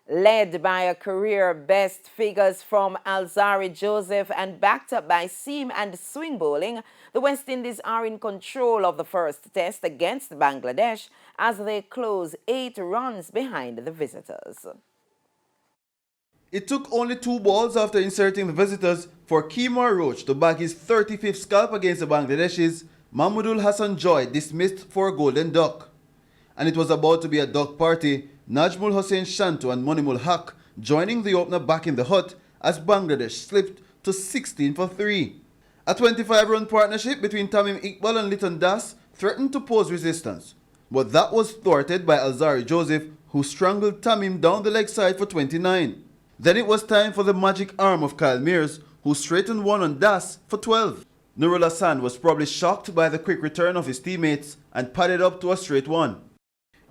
Led by a career best figures from Alzari Joseph and backed up by seam and swing bowling, the West Indies are in control of the first test against Bangladesh as they close 8 runs behind the visitors. It took only 2 balls after inserting the visitors for Kemar Roach to bag his 35th scalp against the Bangladeshis. Mahmudul Hassan Joy dismissed for a golden duck. And it was about to be a duck party, Najmul Hossain Shantu and Monimul Haq joining the opener back in the hut as Bangladesh slipped to 16 for 3. A 25-run partnership between Tamim Iqbal and Liton Das threatened to pose resistance, but that was thwarted by Alzari Joseph, who strangled Tamim down the leg side for 29. Then it was time for the magic arm of Kyle Mears, who straightened one on Das for 12. Nurul Hassan was probably shocked by the quick return of his teammates and padded up to a straight one.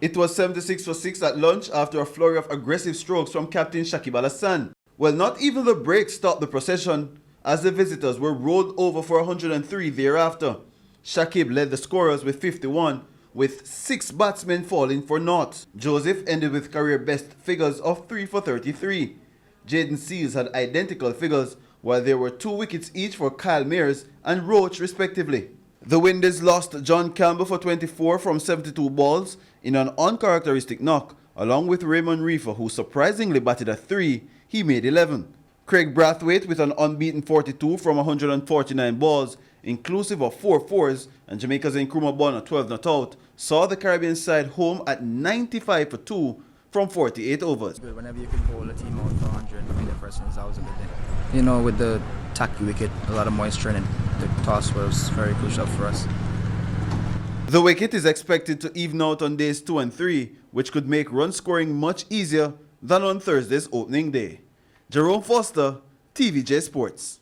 It was 76 for 6 at lunch after a flurry of aggressive strokes from captain Shakib Al Hassan. Well, not even the break stopped the procession, as the visitors were rolled over for 103 thereafter. Shakib led the scorers with 51, with 6 batsmen falling for naught. Joseph ended with career best figures of 3 for 33. Jaden Seals had identical figures, while there were 2 wickets each for Kyle Mears and Roach respectively. The Windies lost John Campbell for 24 from 72 balls in an uncharacteristic knock, along with Raymond Reefer, who surprisingly batted a 3. He made 11. Craig Brathwaite with an unbeaten 42 from 149 balls, inclusive of 4 fours, and Jamaica's Nkrumah Bonner 12 not out, saw the Caribbean side home at 95 for 2 from 48 overs. Good. Whenever you can bowl a team out for 100 in the first innings, that was a good thing. You know, with the tacky wicket, a lot of moisture in it, the toss was very crucial for us. The wicket is expected to even out on days 2 and 3, which could make run scoring much easier than on Thursday's opening day. Jerome Foster, TVJ Sports.